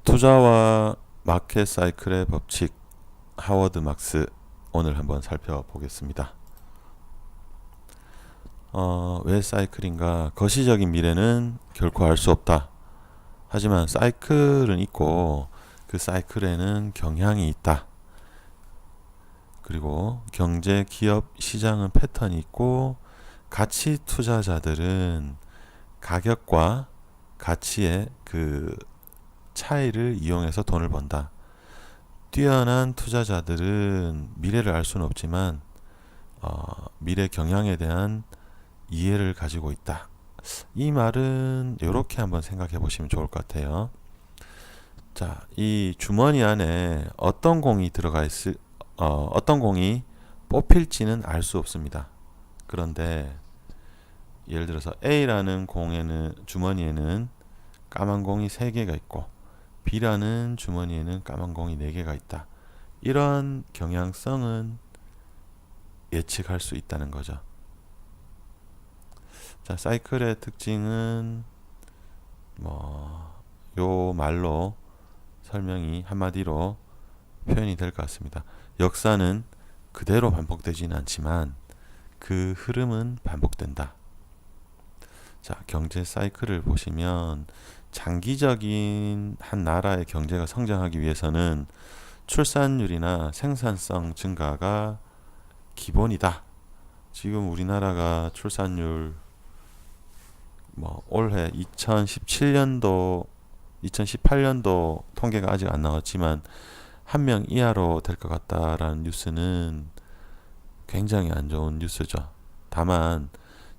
투자와 마켓 사이클의 법칙, 하워드 막스. 오늘 한번 살펴보겠습니다. 왜 사이클인가? 거시적인 미래는 결코 알 수 없다. 하지만 사이클은 있고 그 사이클에는 경향이 있다. 그리고 경제, 기업, 시장은 패턴이 있고 가치 투자자들은 가격과 가치의 그 차이를 이용해서 돈을 번다. 뛰어난 투자자들은 미래를 알 수는 없지만 미래 경향에 대한 이해를 가지고 있다. 이 말은 이렇게 한번 생각해 보시면 좋을 것 같아요. 자, 이 주머니 안에 어떤 공이 뽑힐지는 알 수 없습니다. 그런데 예를 들어서 A라는 주머니에는 까만 공이 3개가 있고 B라는 주머니에는 까만 공이 4개가 있다. 이런 경향성은 예측할 수 있다는 거죠. 자, 사이클의 특징은 요 말로 설명이 한마디로 표현이 될 것 같습니다. 역사는 그대로 반복되지는 않지만 그 흐름은 반복된다. 자, 경제 사이클을 보시면 장기적인 한 나라의 경제가 성장하기 위해서는 출산율이나 생산성 증가가 기본이다. 지금 우리나라가 출산율 올해 2018년도 통계가 아직 안 나왔지만 1명 이하로 될 것 같다라는 뉴스는 굉장히 안 좋은 뉴스죠. 다만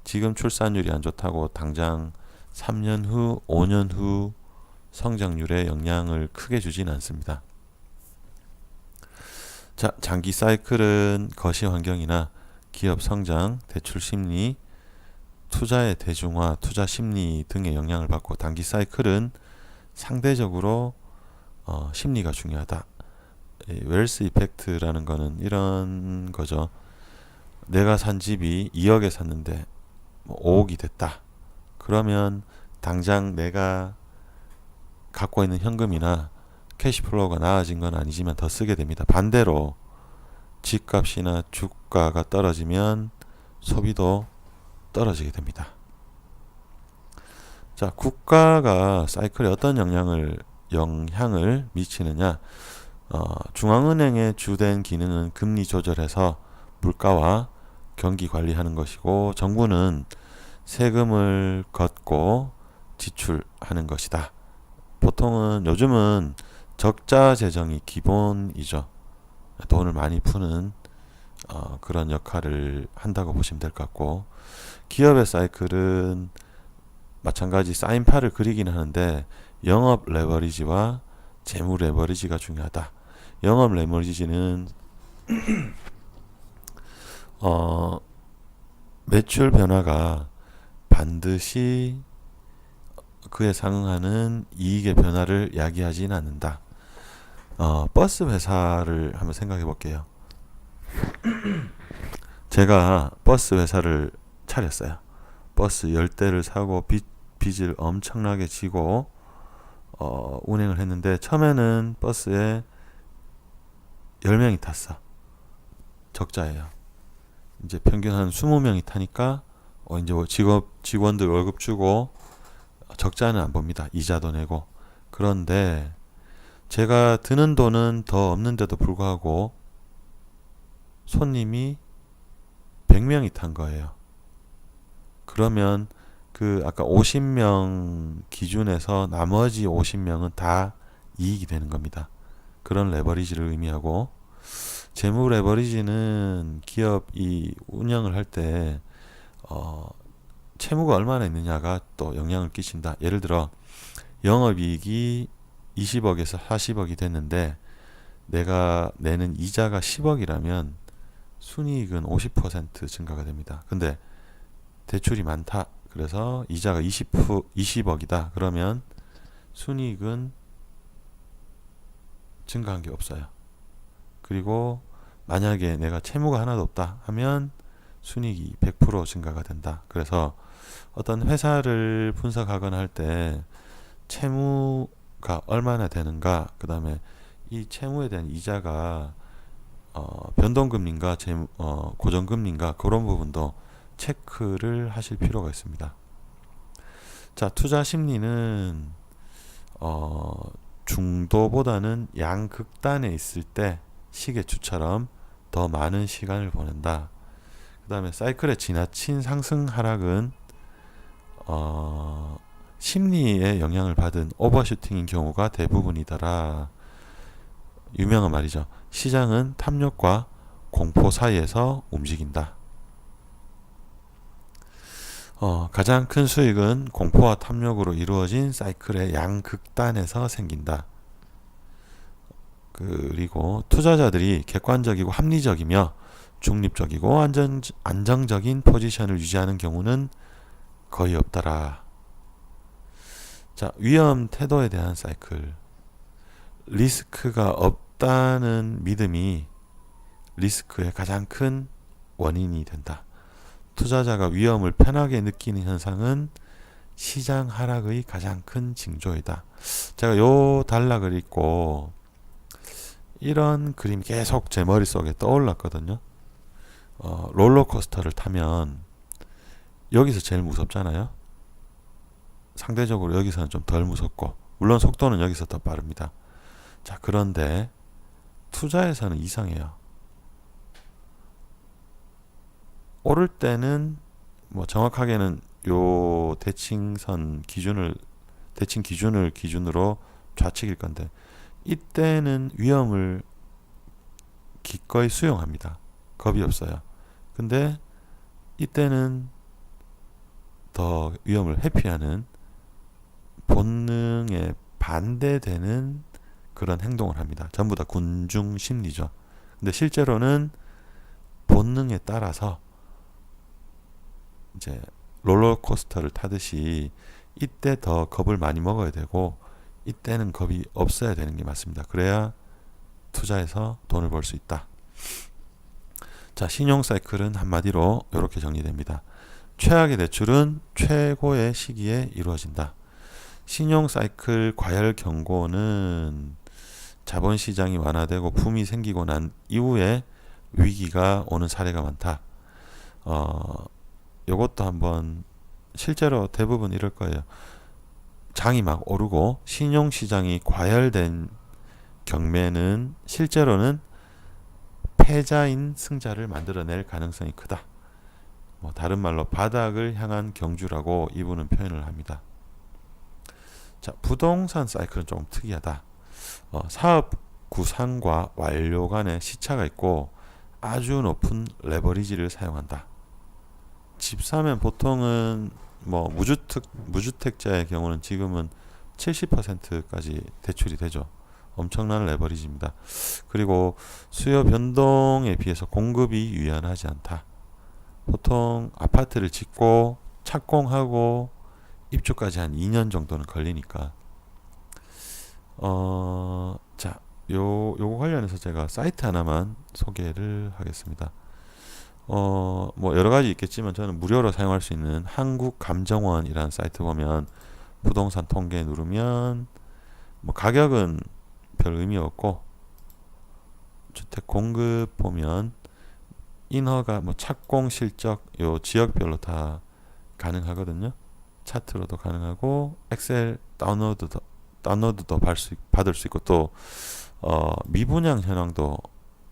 지금 출산율이 안 좋다고 당장 3년 후, 5년 후 성장률에 영향을 크게 주진 않습니다. 자, 장기 사이클은 거시 환경이나 기업 성장, 대출 심리, 투자의 대중화, 투자 심리 등의 영향을 받고, 단기 사이클은 상대적으로 심리가 중요하다. 웰스 이펙트라는 거는 이런 거죠. 내가 산 집이 2억에 샀는데 5억이 됐다. 그러면 당장 내가 갖고 있는 현금이나 캐시플로우가 나아진 건 아니지만 더 쓰게 됩니다. 반대로 집값이나 주가가 떨어지면 소비도 떨어지게 됩니다. 자, 국가가 사이클에 어떤 영향을 미치느냐? 중앙은행의 주된 기능은 금리 조절해서 물가와 경기 관리하는 것이고, 정부는 세금을 걷고 지출하는 것이다. 요즘은 적자 재정이 기본이죠. 돈을 많이 푸는 그런 역할을 한다고 보시면 될 것 같고, 기업의 사이클은 마찬가지 사인파를 그리긴 하는데 영업 레버리지와 재무 레버리지가 중요하다. 영업 레버리지는 매출 변화가 반드시 그에 상응하는 이익의 변화를 야기하지는 않는다. 버스 회사를 한번 생각해 볼게요. 제가 버스 회사를 차렸어요. 버스 10대를 사고 빚을 엄청나게 지고 운행을 했는데, 처음에는 버스에 10명이 탔어. 적자예요. 이제 평균 한 20명이 타니까 이제 직원들 월급 주고 적자는 안 봅니다. 이자도 내고. 그런데 제가 드는 돈은 더 없는데도 불구하고 손님이 100명이 탄 거예요. 그러면 그 아까 50명 기준에서 나머지 50명은 다 이익이 되는 겁니다. 그런 레버리지를 의미하고, 재무 레버리지는 기업이 운영을 할 때 채무가 얼마나 있느냐가 또 영향을 끼친다. 예를 들어 영업이익이 20억에서 40억이 됐는데 내가 내는 이자가 10억이라면 순이익은 50% 증가가 됩니다. 근데 대출이 많다. 그래서 이자가 20억이다. 그러면 순이익은 증가한 게 없어요. 그리고 만약에 내가 채무가 하나도 없다 하면 순이익이 100% 증가가 된다. 그래서 어떤 회사를 분석하거나 할 때 채무 얼마나 되는가, 그 다음에 이 채무에 대한 이자가 변동금리인가 고정금리인가, 그런 부분도 체크를 하실 필요가 있습니다. 자, 투자 심리는 중도보다는 양극단에 있을 때 시계추처럼 더 많은 시간을 보낸다. 그 다음에 사이클의 지나친 상승 하락은 심리에 영향을 받은 오버슈팅인 경우가 대부분이더라. 유명한 말이죠. 시장은 탐욕과 공포 사이에서 움직인다. 가장 큰 수익은 공포와 탐욕으로 이루어진 사이클의 양극단에서 생긴다. 그리고 투자자들이 객관적이고 합리적이며 중립적이고 안정적인 포지션을 유지하는 경우는 거의 없더라. 자, 위험 태도에 대한 사이클. 리스크가 없다는 믿음이 리스크의 가장 큰 원인이 된다. 투자자가 위험을 편하게 느끼는 현상은 시장 하락의 가장 큰 징조이다. 제가 요 단락을 읽고 이런 그림이 계속 제 머릿속에 떠올랐거든요. 롤러코스터를 타면 여기서 제일 무섭잖아요. 상대적으로 여기서는 좀 덜 무섭고, 물론 속도는 여기서 더 빠릅니다. 자, 그런데 투자에서는 이상해요. 오를 때는 뭐 정확하게는 요 대칭 기준을 기준으로 좌측일 건데, 이때는 위험을 기꺼이 수용합니다. 겁이 없어요. 근데 이때는 더 위험을 회피하는 본능에 반대되는 그런 행동을 합니다. 전부 다 군중 심리죠. 근데 실제로는 본능에 따라서 이제 롤러코스터를 타듯이 이때 더 겁을 많이 먹어야 되고, 이때는 겁이 없어야 되는 게 맞습니다. 그래야 투자해서 돈을 벌 수 있다. 자, 신용 사이클은 한마디로 이렇게 정리됩니다. 최악의 대출은 최고의 시기에 이루어진다. 신용 사이클 과열 경고는 자본시장이 완화되고 붐이 생기고 난 이후에 위기가 오는 사례가 많다. 요것도 한번, 실제로 대부분 이럴 거예요. 장이 막 오르고 신용시장이 과열된 경매는 실제로는 패자인 승자를 만들어낼 가능성이 크다. 뭐 다른 말로 바닥을 향한 경주라고 이분은 표현을 합니다. 자, 부동산 사이클은 조금 특이하다. 사업 구상과 완료 간에 시차가 있고 아주 높은 레버리지를 사용한다. 집 사면 보통은 뭐 무주택자의 경우는 지금은 70%까지 대출이 되죠. 엄청난 레버리지입니다. 그리고 수요 변동에 비해서 공급이 유연하지 않다. 보통 아파트를 짓고 착공하고 입주까지 한 2년 정도는 걸리니까. 자, 요거 관련해서 제가 사이트 하나만 소개를 하겠습니다. 뭐 여러 가지 있겠지만 저는 무료로 사용할 수 있는 한국감정원이라는 사이트 보면 부동산 통계 누르면 뭐 가격은 별 의미 없고, 주택 공급 보면 인허가, 뭐 착공 실적, 요 지역별로 다 가능하거든요. 차트로도 가능하고 엑셀 다운로드도 받을 수 있고, 또 미분양 현황도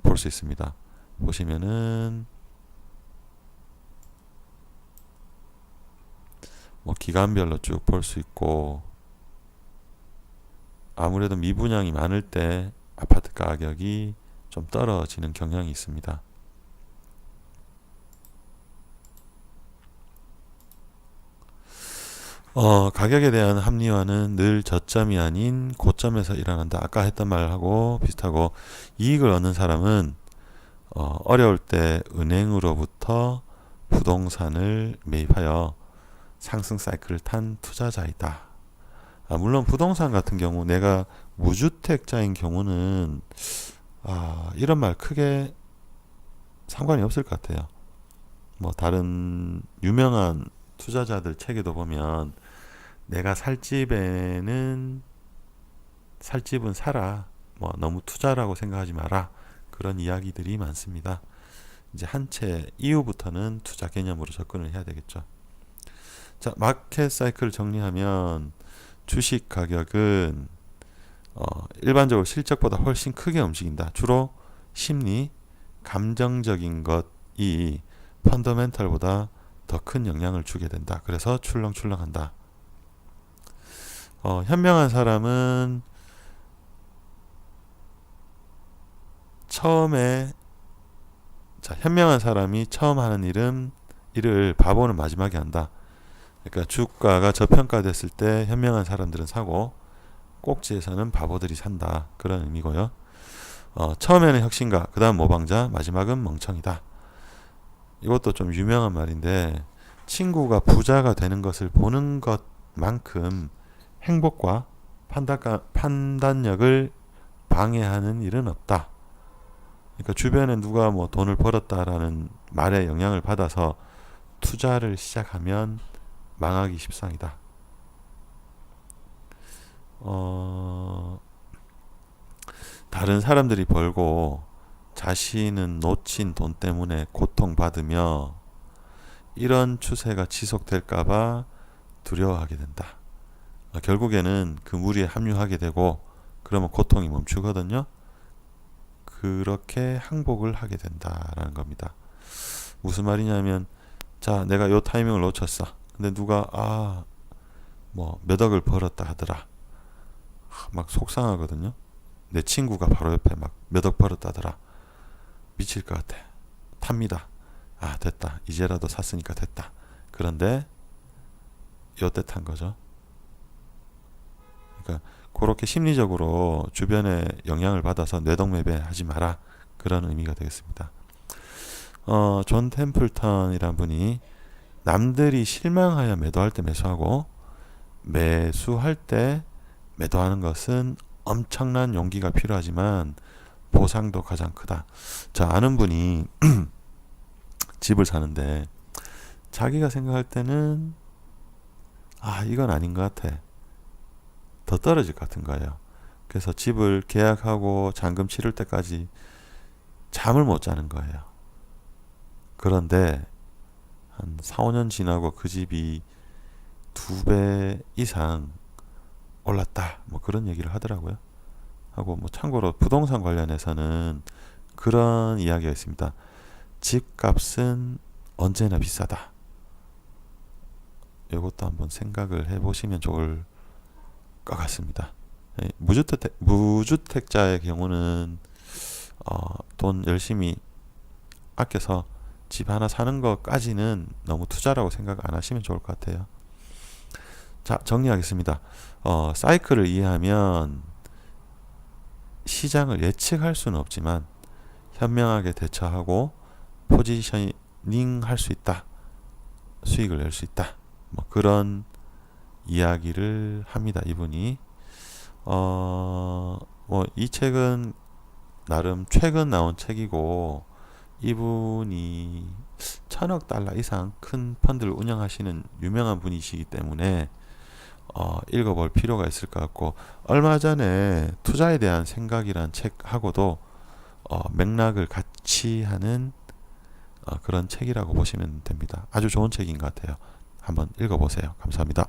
볼 수 있습니다. 보시면은 뭐 기간별로 쭉 볼 수 있고, 아무래도 미분양이 많을 때 아파트 가격이 좀 떨어지는 경향이 있습니다. 가격에 대한 합리화는 늘 저점이 아닌 고점에서 일어난다. 아까 했던 말하고 비슷하고, 이익을 얻는 사람은 어려울 때 은행으로부터 부동산을 매입하여 상승 사이클을 탄 투자자이다. 물론 부동산 같은 경우, 내가 무주택자인 경우는 이런 말 크게 상관이 없을 것 같아요. 뭐 다른 유명한 투자자들 책에도 보면 내가 살 집에는 살 집은 사라. 뭐 너무 투자라고 생각하지 마라. 그런 이야기들이 많습니다. 이제 한 채 이후부터는 투자 개념으로 접근을 해야 되겠죠. 자, 마켓 사이클을 정리하면 주식 가격은 일반적으로 실적보다 훨씬 크게 움직인다. 주로 심리, 감정적인 것이 펀더멘털보다 더 큰 영향을 주게 된다. 그래서 출렁출렁한다. 현명한 사람은 현명한 사람이 처음 하는 일을 바보는 마지막에 한다. 그러니까 주가가 저평가됐을 때 현명한 사람들은 사고 꼭지에서는 바보들이 산다. 그런 의미고요. 처음에는 혁신가, 그 다음 모방자, 마지막은 멍청이다. 이것도 좀 유명한 말인데 친구가 부자가 되는 것을 보는 것만큼 행복과 판단력을 방해하는 일은 없다. 그러니까 주변에 누가 뭐 돈을 벌었다라는 말에 영향을 받아서 투자를 시작하면 망하기 십상이다. 다른 사람들이 벌고 자신은 놓친 돈 때문에 고통받으며 이런 추세가 지속될까봐 두려워하게 된다. 결국에는 그 무리에 합류하게 되고 그러면 고통이 멈추거든요. 그렇게 항복을 하게 된다라는 겁니다. 무슨 말이냐면 자, 내가 요 타이밍을 놓쳤어. 근데 누가 뭐 몇 억을 벌었다 하더라. 막 속상하거든요. 내 친구가 바로 옆에 막 몇 억 벌었다더라. 미칠 것 같아. 탑니다. 됐다. 이제라도 샀으니까 됐다. 그런데 요때 탄 거죠. 그러니까 그렇게 심리적으로 주변에 영향을 받아서 뇌동매매 하지 마라. 그런 의미가 되겠습니다. 존 템플턴이란 분이 남들이 실망하여 매도할 때 매수하고 매수할 때 매도하는 것은 엄청난 용기가 필요하지만 보상도 가장 크다. 저 아는 분이 집을 사는데 자기가 생각할 때는 이건 아닌 것 같아. 더 떨어질 것 같은 거예요. 그래서 집을 계약하고 잔금 치를 때까지 잠을 못 자는 거예요. 그런데 한 4, 5년 지나고 그 집이 2배 이상 올랐다. 뭐 그런 얘기를 하더라고요. 하고 뭐 참고로 부동산 관련해서는 그런 이야기가 있습니다. 집값은 언제나 비싸다. 이것도 한번 생각을 해보시면 좋을 것 같습니다. 무주택자의 경우는 돈 열심히 아껴서 집 하나 사는 것까지는 너무 투자라고 생각 안 하시면 좋을 것 같아요. 자, 정리하겠습니다. 사이클을 이해하면 시장을 예측할 수는 없지만 현명하게 대처하고 포지셔닝 할 수 있다. 수익을 낼 수 있다. 뭐 그런 이야기를 합니다. 이분이 뭐 이 책은 나름 최근 나온 책이고 이분이 1,000억 달러 이상 큰 펀드를 운영하시는 유명한 분이시기 때문에 읽어볼 필요가 있을 것 같고 얼마 전에 투자에 대한 생각이란 책하고도 맥락을 같이 하는 그런 책이라고 보시면 됩니다. 아주 좋은 책인 것 같아요. 한번 읽어보세요. 감사합니다.